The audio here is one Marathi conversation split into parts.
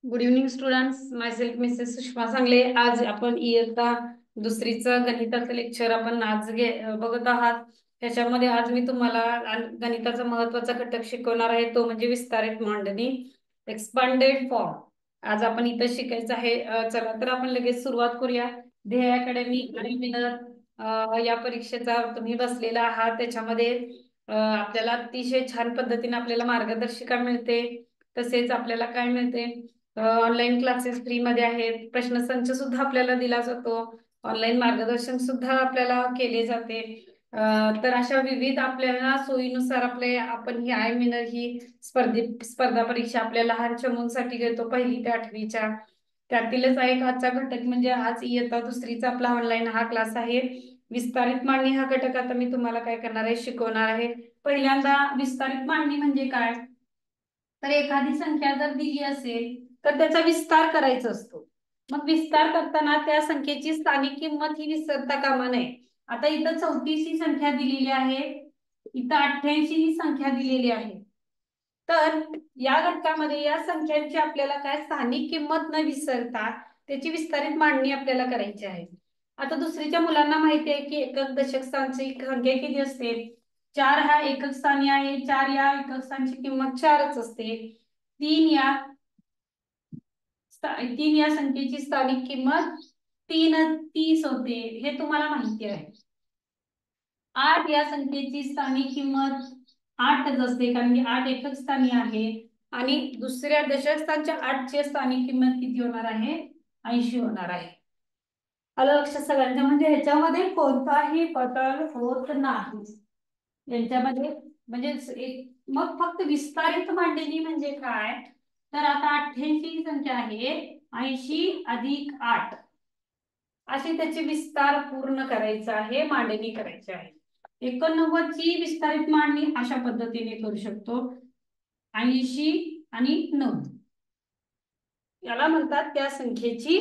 गुड इव्हनिंग स्टुडंट्स, माय सेल्फ मिसेस सुषमा सांगले. आज आपण इयत्ता दुसरीचं गणिताचं लेक्चर आपण बघत आहात. त्याच्यामध्ये आज मी तुम्हाला गणिताचा महत्वाचा घटक शिकवणार आहे, तो म्हणजे विस्तारित मांडणी, एक्सपांडेड फॉर्म. आज आपण इथं शिकायचं आहे. चला तर आपण लगेच सुरुवात करूया. ध्येय अकॅडमी आणि विनर या परीक्षेचा तुम्ही बसलेला आहात. त्याच्यामध्ये आपल्याला अतिशय छान पद्धतीने आपल्याला मार्गदर्शिका मिळते. तसेच आपल्याला काय मिळते, ऑनलाईन क्लासेस फ्री मध्ये आहेत. प्रश्नसंच सुद्धा आपल्याला दिला जातो. ऑनलाईन मार्गदर्शन सुद्धा आपल्याला केले जाते. तर अशा विविध आपल्याला सोयीनुसार आपण ही आय विनर ही स्पर्धा परीक्षा आपल्या लहान चमूंसाठी घेतो, 1ली ते 8वीच्या. त्यातीलच एक आजचा घटक म्हणजे आज इयत्ता दुसरीचा आपला ऑनलाईन हा क्लास आहे. विस्तारित मांडणी हा घटक आता मी तुम्हाला काय करणार आहे, शिकवणार आहे. पहिल्यांदा विस्तारित मांडणी म्हणजे काय, तर एखादी संख्या जर दिली असेल तर त्याचा विस्तार करायचा असतो. मग विस्तार करताना त्या संख्येची स्थानिक किंमत ही विसरता कामा नये. आता इथं 34 ही संख्या दिलेली आहे, इथं 88 ही संख्या दिलेली आहे. तर या घटकामध्ये या संख्यांची आपल्याला काय स्थानिक किंमत न विसरता त्याची विस्तारित मांडणी आपल्याला करायची आहे. आता दुसरीच्या मुलांना माहिती आहे की एकक दशक स्थानची संख्या किती असते, 4 हा एकक स्थानी आहे. 4 या एकक स्थानची किंमत 4च असते. 3 या संख्येची स्थानिक किंमत 30 होते, हे तुम्हाला माहिती आहे. 8 या संख्येची स्थानिक किंमत 8च असते, कारण की 8 एकक स्थानी आहे. आणि दुसऱ्या दशक स्थानच्या 8 ची स्थानिक किंमत किती होणार आहे, 80 होणार आहे. आलं लक्षात सगळ्यांच्या? म्हणजे ह्याच्यामध्ये कोणताही बदल होत नाही यांच्यामध्ये. म्हणजे मग फक्त विस्तारित मांडणी म्हणजे काय, तर आता 88 ही संख्या आहे, 80 अधिक 8 अशी त्याची विस्तार पूर्ण करायचा आहे, मांडणी करायची आहे. 89 ची विस्तारित मांडणी अशा पद्धतीने करू शकतो, 80 आणि 9 याला म्हणतात त्या संख्येची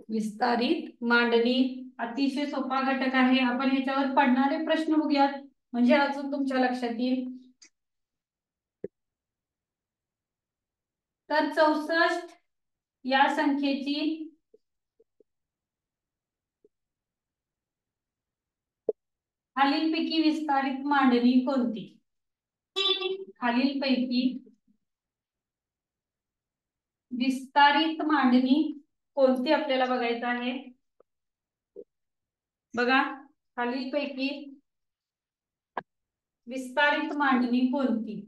विस्तारित मांडणी. अतिशय सोपा घटक आहे. आपण ह्याच्यावर पडणारे प्रश्न बघूयात, म्हणजे अजून तुमच्या लक्षात येईल. तर 64 या संख्येची खालीलपैकी विस्तारित मांडणी कोणती? खालीलपैकी विस्तारित मांडणी कोणती आपल्याला बघायचं आहे. बघा, खालीलपैकी विस्तारित मांडणी कोणती?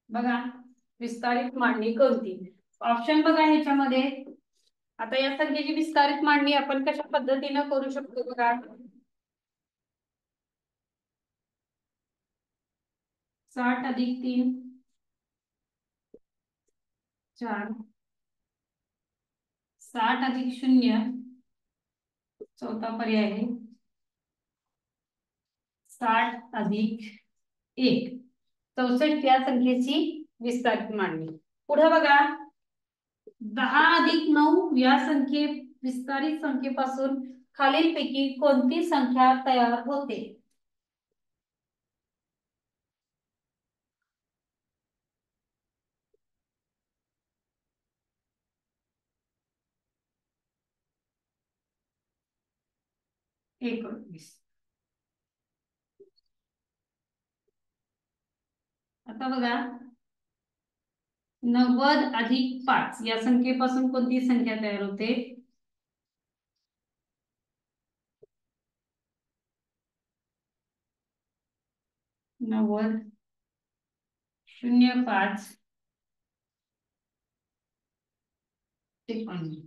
बघा, विस्तारित मांडणी कोणती? ऑप्शन बघा ह्याच्यामध्ये. आता या संख्येची विस्तारित मांडणी आपण कशा पद्धतीने करू शकतो बघा. 60 अधिक 3 4, 60 अधिक 0 चौथा पर्याय आहे, 60 अधिक 1 64 या संख्येची विस्तारित मांडणी. पुढे बघा, 10 अधिक 9 या विस्तारित संख्येपासून खालीलपैकी कोणती संख्या तयार होते? एक 19. आता बघा, 90 अधिक 5 या संख्येपासून कोणती संख्या तयार होते? नव्वद 05 53.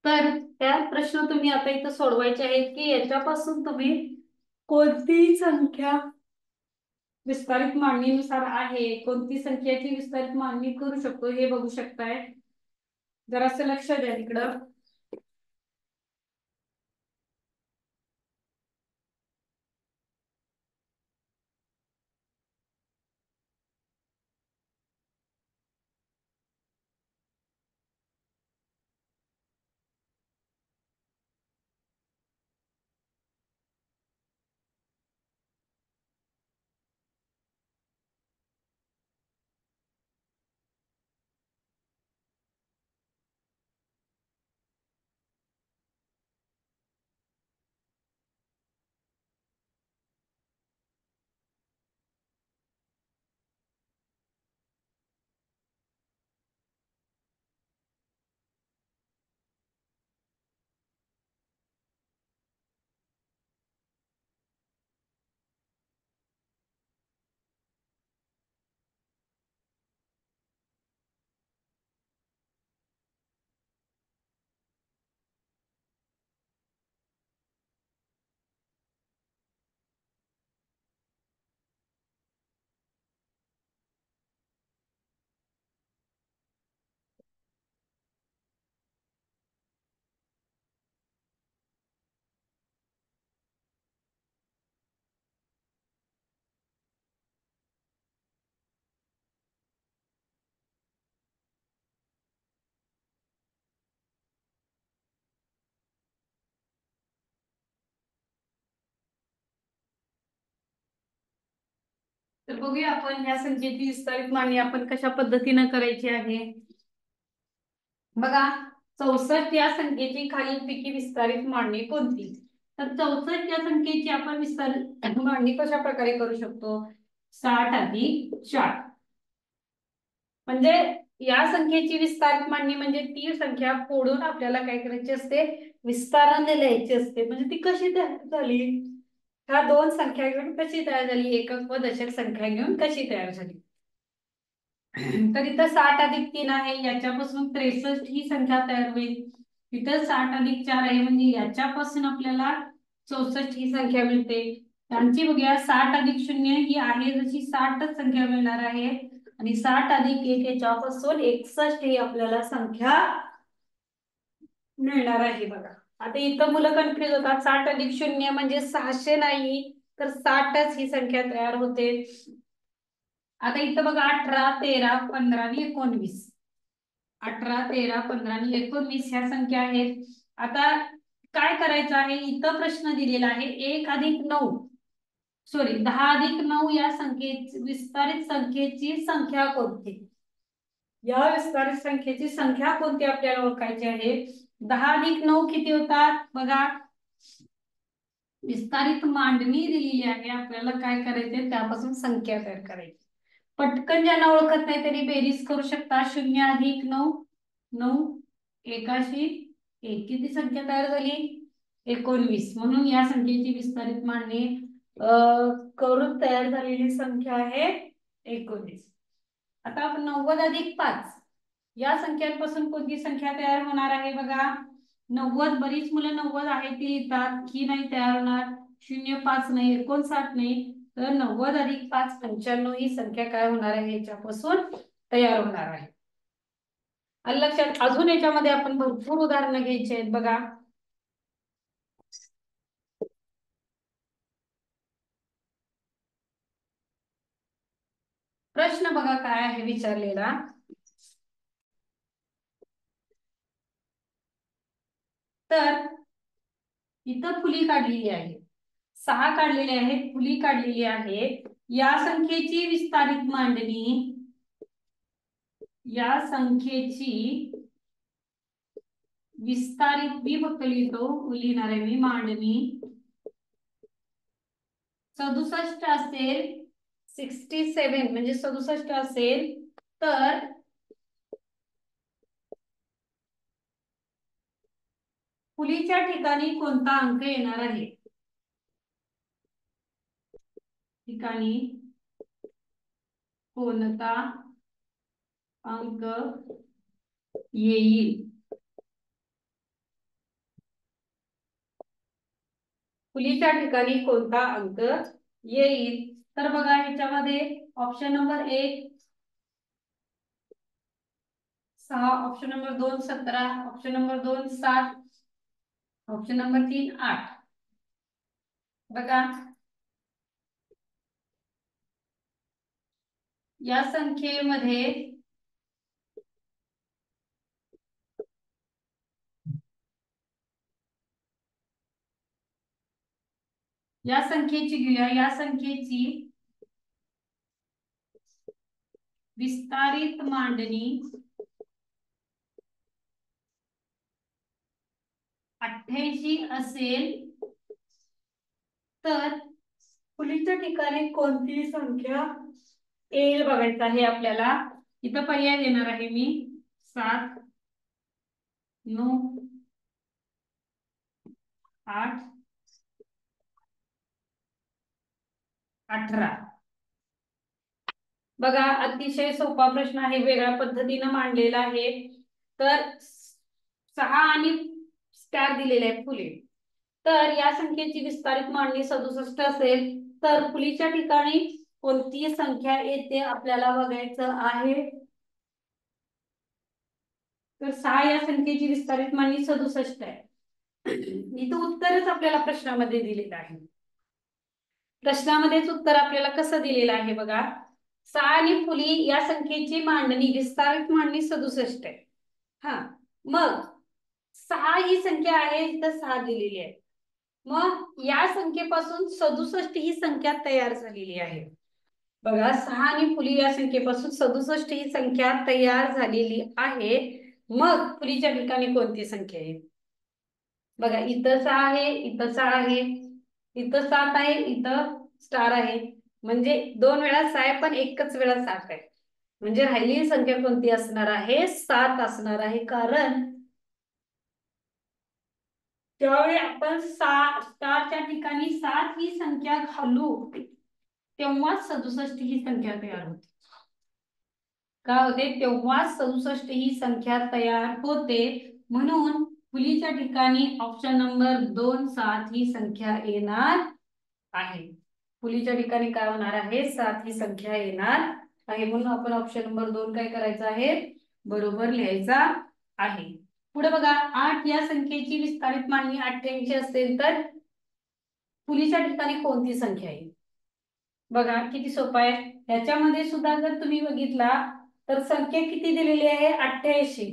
तर त्या प्रश्न तुम्ही आता इथं सोडवायचे आहेत की याच्यापासून तुम्ही कोणती संख्या विस्तारित मांडणीनुसार आहे, कोणती संख्याची विस्तारित मांडणी करू शकतो हे बघू शकताय. जरासं लक्ष द्या इकडं. तर बघूया आपण ह्या संख्येची विस्तारित मांडणी आपण कशा पद्धतीने करायची आहे. बघा, 64 या संख्येची खालीलपैकी विस्तारित मांडणी कोणती. तर 64 या संख्येची आपण विस्तारित मांडणी कशा प्रकारे करू शकतो. 60 अधिक 4 म्हणजे या संख्येची विस्तारित मांडणी म्हणजे ती संख्या फोडून आपल्याला काय करायची असते, विस्ताराने लिहायची असते. म्हणजे ती कशी तयार झाली, ह्या दोन संख्या घेऊन कशी तयार झाली, एकक व दशक संख्या घेऊन कशी तयार झाली. तर इथं 60 अधिक 3 आहे, याच्यापासून 63 ही संख्या तयार होईल. इथं 60 अधिक 4 आहे, म्हणजे याच्यापासून आपल्याला 64 ही संख्या मिळते. त्यांची बघूया, 60 अधिक 0 ही आहे जशी 60च संख्या मिळणार आहे, आणि 60 अधिक 1 याच्यापासून 61 ही आपल्याला संख्या मिळणार आहे. बघा, आता इथं मुलं कन्फ्युज होतात. 60 अधिक 0 म्हणजे 600 नाही, तर 60च ही संख्या तयार होते. आता इथं बघा, 18 13 15 आणि 19, 18 13 15 आणि 19 ह्या संख्या आहेत. आता काय करायचं आहे, इथं प्रश्न दिलेला आहे 1 अधिक 9 सॉरी 10 अधिक 9 या संख्येची विस्तारित संख्येची संख्या कोणती. या विस्तारित संख्येची संख्या कोणती आपल्याला ओळखायची आहे. 10 अधिक 9 किती होतात बघा, विस्तारित मांडणी दिलेली आहे, आपल्याला काय करायचंय त्यापासून संख्या तयार करायची. पटकन ज्यांना ओळखत नाही त्यांनी बेरीज करू शकता. 0 अधिक 9 9 एकाशी 1 किती संख्या तयार झाली, 19. म्हणून या संख्येची विस्तारित मांडणी करून तयार झालेली संख्या आहे 19. आता आपण 90 अधिक 5 या संख्यांपासून कोणती संख्या तयार होणार आहे. बघा, 90 बरीच मुलं 90 आहे ती लिहितात, की नाही तयार होणार. 0 5 नाही, 59 नाही, तर 90 अधिक 5 95 ही संख्या काय होणार आहे, याच्यापासून तयार होणार आहे. आणि लक्षात, अजून याच्यामध्ये आपण भरपूर उदाहरणं घ्यायची आहेत. बघा, प्रश्न बघा काय आहे विचारलेला. तर इथं फुली काढलेली आहे, 6 काढलेले आहेत, फुली काढलेली आहे. या संख्येची विस्तारित मांडणी, या संख्येची विस्तारित, मी फक्त लिहितो, लिहिणार आहे मी, मांडणी 67 असेल, 67 म्हणजे 67 असेल, तर फुलीच्या ठिकाणी कोणता अंक येणार आहे. ठिकाणी कोणता अंक येईल. फुलीच्या ठिकाणी कोणता अंक येईल. तर बघा, ह्याच्यामध्ये option number 1 6, option number 2 17, option number 2 7, option number 3 8. बघा, या संख्येमध्ये या संख्येची घेऊया, या संख्येची विस्तारित मांडणी 88 असेल, तर फुलीच्या ठिकाणी कोणती संख्या येईल बघायचं आहे आपल्याला. इथं पर्याय देणार आहे मी, 7 9 8 18. बघा, अतिशय सोपा प्रश्न आहे, वेगळ्या पद्धतीने मांडलेला आहे. तर 6 आणि स्टार दिलेले आहे फुले, तर या संख्येची विस्तारित मांडणी 67 असेल, तर फुलीच्या ठिकाणी कोणती संख्या येते आपल्याला बघायचं आहे. तर 6 या संख्येची विस्तारित मांडणी 67 आहे. इथं उत्तरच आपल्याला प्रश्नामध्ये दिलेलं आहे. प्रश्नामध्येच उत्तर आपल्याला कसं दिलेलं आहे बघा, 6 आणि फुली या संख्येची मांडणी विस्तारित मांडणी 67 आहे. हा, मग 6 ही संख्या आहे, इथं 6 दिलेली आहे. मग या संख्येपासून 67 ही संख्या तयार झालेली आहे. बघा 6 आणि फुली या संख्येपासून 67 ही संख्या तयार झालेली आहे. मग फुलीच्या ठिकाणी कोणती संख्या आहे? बघा इथं 6 आहे, इथं 6 आहे, इथं 7 आहे, इथं स्टार आहे. म्हणजे 2 वेळा 6 आहे पण एकच वेळा 7 आहे. म्हणजे राहिलेली संख्या कोणती असणार आहे? 7 असणार आहे. कारण ज्यावेळी आपण स्टारच्या ठिकाणी 7 ही संख्या घालू तेव्हा 67 ही संख्या तयार होते. काय होते? तेव्हा 67 ही संख्या तयार होते. म्हणून फुलीच्या ठिकाणी ऑप्शन नंबर 2 7 ही संख्या येणार आहे. फुलीच्या ठिकाणी काय होणार आहे? 7 ही संख्या येणार आहे. म्हणून आपण ऑप्शन नंबर 2 काय करायचं आहे? बरोबर लिहायचा आहे. पुढे बघा 8 या संख्येची विस्तारित मांडणी 88 असेल तर फुलीच्या ठिकाणी कोणती संख्या आहे? बघा किती सोपं आहे. ह्याच्यामध्ये सुद्धा जर तुम्ही बघितला तर संख्या किती दिलेली आहे? 88.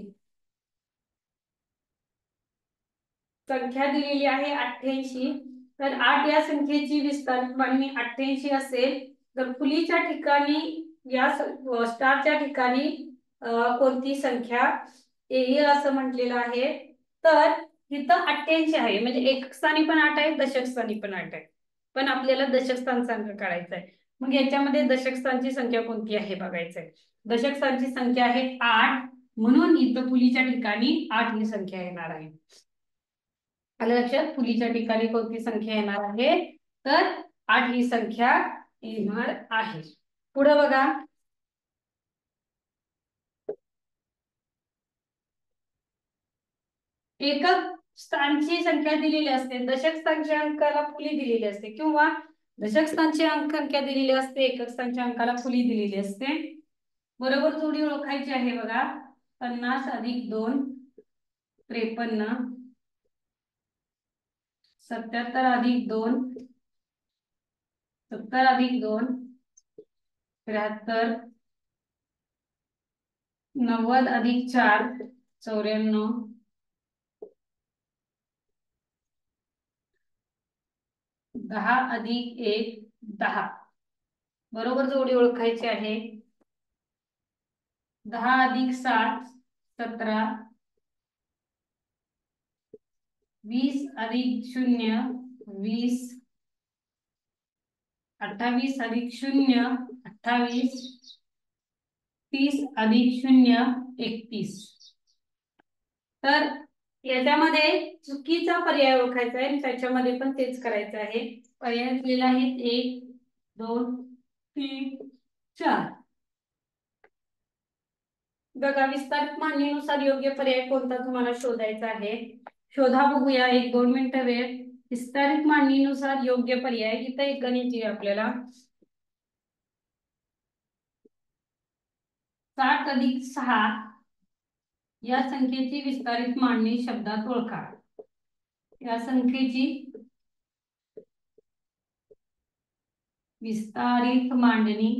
संख्या दिलेली आहे 88. तर 8 या संख्येची विस्तारित मांडणी 88 असेल तर फुलीच्या ठिकाणी या स्टारच्या ठिकाणी कोणती संख्या येईल असं म्हटलेलं आहे. तर इथं 88 आहे. म्हणजे एकक स्थानी पण 8 आहे, दशक स्थानी पण 8 आहे. पण आपल्याला दशक स्थानचा अंक काढायचा आहे. मग याच्यामध्ये दशक स्थानची संख्या कोणती आहे बघायचं आहे. दशक स्थानची संख्या आहे 8. म्हणून इथं फुलीच्या ठिकाणी 8 ही संख्या येणार आहे. आलं लक्षात? फुलीच्या ठिकाणी कोणती संख्या येणार आहे? तर 8 ही संख्या येणार आहे. पुढे बघा एकक स्थानची संख्या दिलेली असते, दशक स्थानच्या अंकाला फुली दिलेली असते किंवा दशक स्थानची अंक संख्या दिलेली असते, एकक स्थानच्या अंकाला फुली दिलेली असते. बरोबर जोडी ओळखायची आहे बघा. 50 अधिक 2 53, 77 अधिक 2 70 अधिक 2 73, 90 अधिक 4 94, 10 अधिक 1 10. बरोबर जोडी ओळखायची आहे. 10 अधिक 7 17, 20 अधिक 0 20, 28 अधिक 0 28, 30 अधिक 0 31. तर याच्यामध्ये चुकीचा पर्याय ओळखायचा आहे. त्याच्यामध्ये पण तेच करायचं आहे. पर्याय दिलेला आहे 1 2 3 4. बघा विस्तारित मांडणीनुसार योग्य पर्याय कोणता तुम्हाला शोधायचा आहे. शोधा बघूया. 1-2 मिनिटं वेळ. विस्तारित मांडणीनुसार योग्य पर्याय. इथं एक गणित आहे आपल्याला. 7 अधिक 6 या संख्येची विस्तारित मांडणी शब्दात ओळखा. या संख्येची विस्तारित मांडणी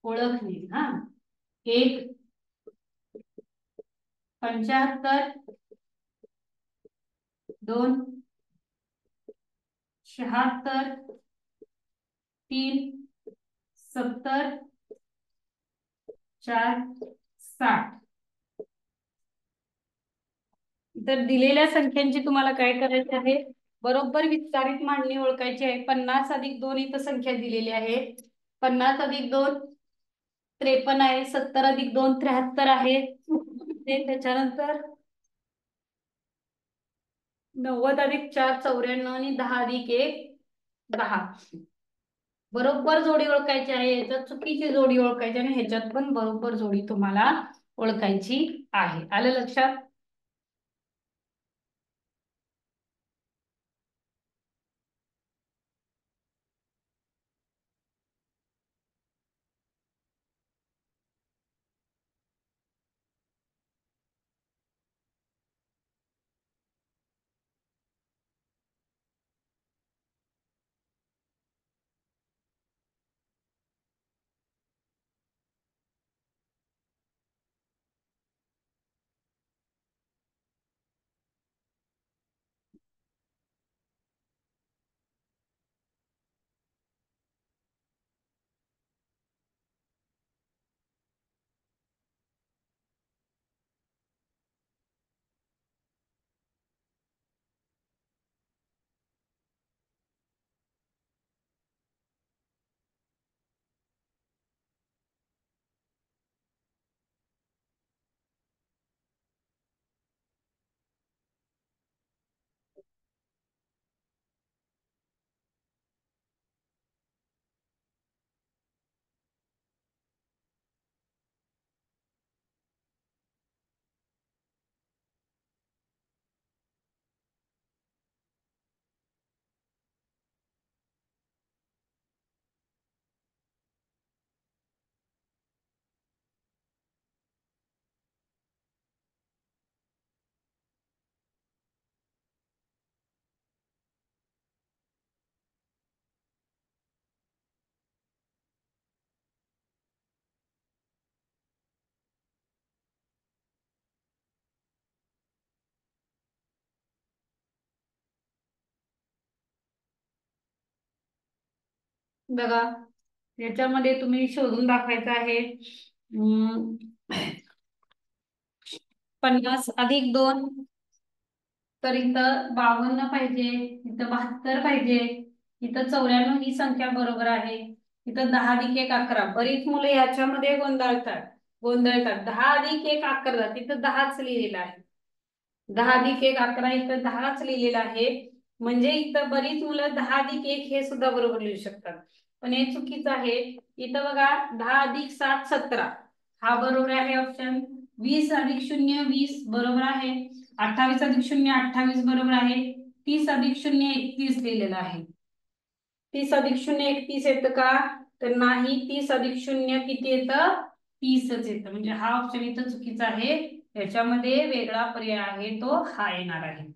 ओळखणे. 1 75, 2 76, 3 70, 4 60. तर दिलेल्या संख्यांची तुम्हाला काय करायचे आहे? बरोबर विस्तारित मांडणी ओळखायची आहे. 50 अधिक 2 इथं संख्या दिलेली आहे. 50 अधिक 2 53 आहे. 70 अधिक 2 73 आहे. त्याच्यानंतर 90 अधिक 4 94 आणि 10 अधिक 1 10. बरोबर जोडी ओळखायची आहे. याच्यात चुकीची जोडी ओळखायची आणि ह्याच्यात पण बरोबर जोडी तुम्हाला ओळखायची आहे. आलं लक्षात? बघा याच्यामध्ये तुम्ही शोधून दाखवायचं आहे 50 + 2, तर इथं 52 पाहिजे, इथं 72 पाहिजे, इथं 94 ही संख्या बरोबर आहे, इथं 10 + 1 = 11. बरीच मुलं याच्यामध्ये गोंधळतात 10 + 1 = 11, तिथं 10च लिहिलेला आहे. 10 + 1 = 11, इथं 10च लिहिलेला आहे. म्हणजे इथं बरीच मुलं 10 + 1 हे सुद्धा बरोबर लिहू शकतात, पण हे चुकीचं आहे. इथं बघा 10 + 7 = 17, हा बरोबर आहे ऑप्शन. 20 + 0 = 20 बरोबर आहे. 28 + 0 = 28 बरोबर आहे. 30 + 0 = 31 लिहिलेलं आहे. 30 + 0 = 31 येतं का? तर नाही. 30 + 0 किती येतं? 30च येतं. म्हणजे हा ऑप्शन इथं चुकीचा आहे. याच्यामध्ये वेगळा पर्याय आहे, तो हा येणार आहे.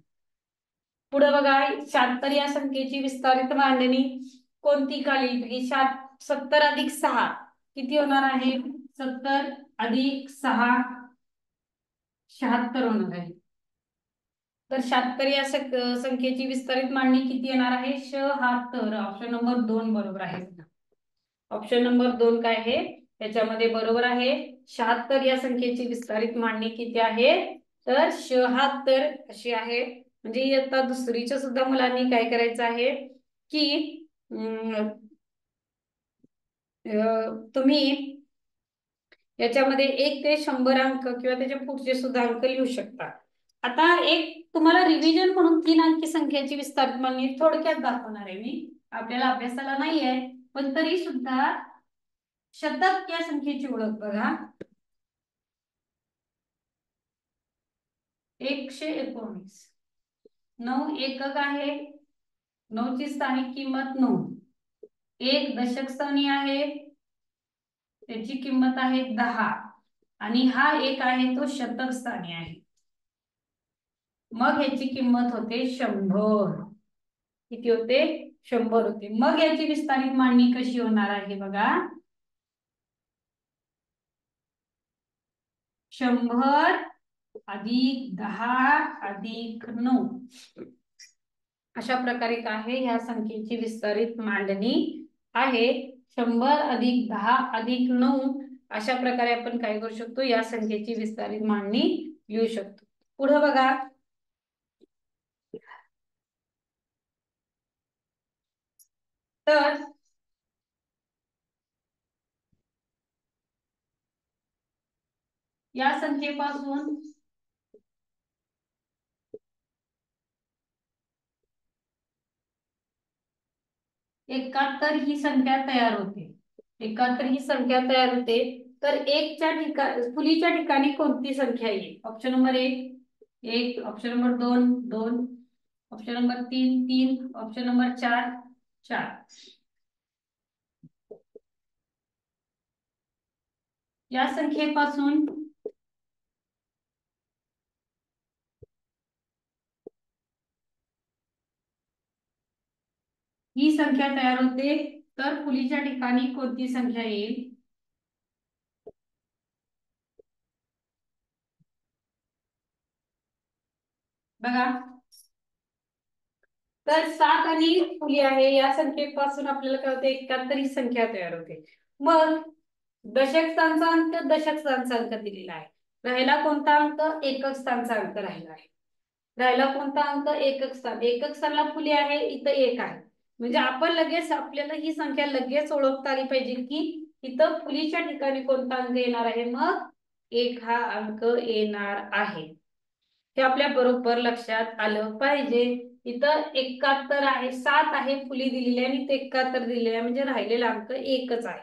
पुढे बघा 76 या संख्येची विस्तारित मांडणी कोणती खालील? 70 + 6 किती होणार आहे? 70 + 6 76 होणार आहे. तर 76 या संख्येची विस्तारित मांडणी किती येणार आहे? 76. ऑप्शन नंबर 2 बरोबर आहे. ऑप्शन नंबर 2 काय आहे त्याच्यामध्ये बरोबर आहे. 76 या संख्येची विस्तारित मांडणी किती आहे? तर 76 अशी आहे. म्हणजे इयत्ता दुसरीच्या सुद्धा मुलांनी काय करायचं आहे की तुम्ही याच्यामध्ये 1 ते 100 अंक किंवा त्याच्या पुढचे सुद्धा अंक लिहू शकता. आता एक तुम्हाला रिव्हिजन म्हणून 3 अंकी संख्येची विस्तारित मांडणी थोडक्यात दाखवणार आहे मी. आपल्याला अभ्यासाला नाहीये, पण तरी सुद्धा शतक या संख्येची ओळख बघा. 119. 9 एकक आहे. 9 ची स्थानिक किंमत 9. 1 दशक स्थानी आहे, त्याची किंमत आहे 10. आणि हा 1 आहे तो शतक स्थानी आहे, मग ह्याची किंमत होते 100. किती होते? 100 होते. मग याची विस्तारित मांडणी कशी होणार आहे बघा. 100 + 10 + 9 अशा प्रकारे काय आहे ह्या संख्येची विस्तारित मांडणी आहे. 100 + 10 + 9 अशा प्रकारे आपण काय करू शकतो? या संख्येची विस्तारित मांडणी लिहू शकतो. पुढे बघा तर या संख्येपासून 71 ही संख्या तयार होते. 71 ही संख्या तयार होते. तर 1च्या ठिकाणी फुलीच्या ठिकाणी कोणती संख्या येईल? Option number 1 option number 2 option number 3 option number 4 या संख्येपासून ही संख्या तयार होते. तर फुलीच्या ठिकाणी कोणती संख्या येईल? बघा तर 7 आणि फुली आहे या संख्येपासून आपल्याला काय होते? 71 ही संख्या तयार होते. मग दशक स्थानचा अंक दशक स्थानचा अंक दिलेला आहे. राहिला कोणता अंक? एकक स्थानचा अंक राहिला आहे. राहिला कोणता अंक? एकक स्थान. एकक स्थानला फुले आहे, इथं 1 आहे. म्हणजे आपण लगेच आपल्याला ही संख्या लगेच ओळखता आली पाहिजे की इथं फुलीच्या ठिकाणी कोणता अंक येणार आहे. मग 1 हा अंक येणार आहे. हे आपल्या बरोबर लक्षात आलं पाहिजे. इथं 71 आहे, 7 आहे फुली दिलेली आहे आणि 71 दिलेली आहे, म्हणजे राहिलेला अंक 1च आहे.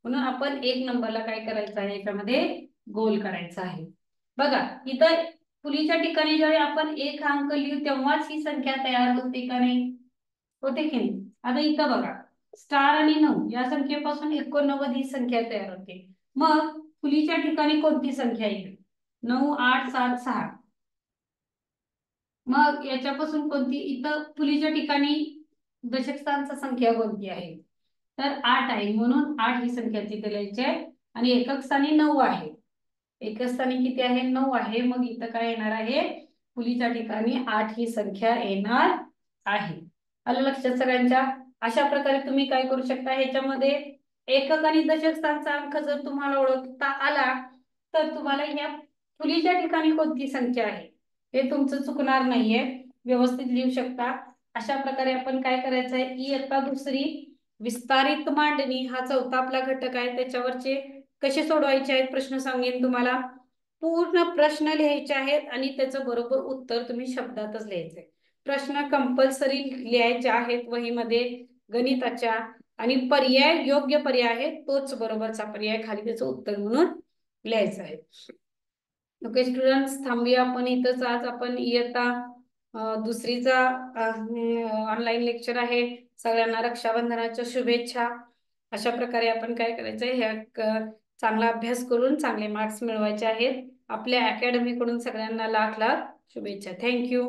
म्हणून आपण 1 नंबरला काय करायचं आहे? याच्यामध्ये गोल करायचा आहे. बघा इथं फुलीच्या ठिकाणी ज्यावेळी आपण 1 अंक लिहू तेव्हाच ही संख्या तयार होते का नाही? होते की नाही? आता इथं बघा स्टार आणि 9 या संख्येपासून 89 ही संख्या तयार होते. मग फुलीच्या ठिकाणी कोणती संख्या येईल? 9 8 7 6. मग याच्यापासून कोणती? इथं फुलीच्या ठिकाणी दशक स्थानचा संख्या कोणती आहे? तर 8 आहे, म्हणून 8 ही संख्या तिथे लिहायची आहे. आणि एकक स्थानी 9 आहे. एकक स्थानी किती आहे? 9 आहे. मग इथं काय येणार आहे? फुलीच्या ठिकाणी 8 ही संख्या येणार आहे. आलं लक्षात सगळ्यांच्या? अशा प्रकारे तुम्ही काय करू शकता, ह्याच्यामध्ये एकक आणि दशक स्थानचा अंक जर तुम्हाला ओळखता आला तर तुम्हाला ह्या फुलीच्या ठिकाणी कोणती संख्या आहे हे तुमचं चुकणार नाहीये, व्यवस्थित लिहू शकता। अशा प्रकारे आपण काय करायचं आहे, इयत्ता दुसरी विस्तारित मांडणी हा चौथा आपला घटक आहे, त्याच्यावरचे कसे सोडवायचे आहेत प्रश्न सांगेन तुम्हाला। पूर्ण प्रश्न लिहायचे आहेत आणि त्याचं बरोबर उत्तर तुम्ही शब्दातच लिहायचंय। प्रश्न कंपल्सरी लिहायचे आहेत वहीमध्ये गणिताच्या, आणि पर्याय योग्य पर्याय आहे तोच बरोबरचा पर्याय खाली त्याचं उत्तर म्हणून लिहायचं आहे। ओके स्टुडंट्स, थांबूया आपण इथंच। आज आपण इयत्ता दुसरीचा ऑनलाईन लेक्चर आहे। सगळ्यांना रक्षाबंधनाच्या शुभेच्छा। अशा प्रकारे आपण काय करायचंय, ह्या चांगला अभ्यास करून चांगले मार्क्स मिळवायचे आहेत। आपल्या अकॅडमी कडून सगळ्यांना लाख लाख शुभेच्छा। थँक्यू।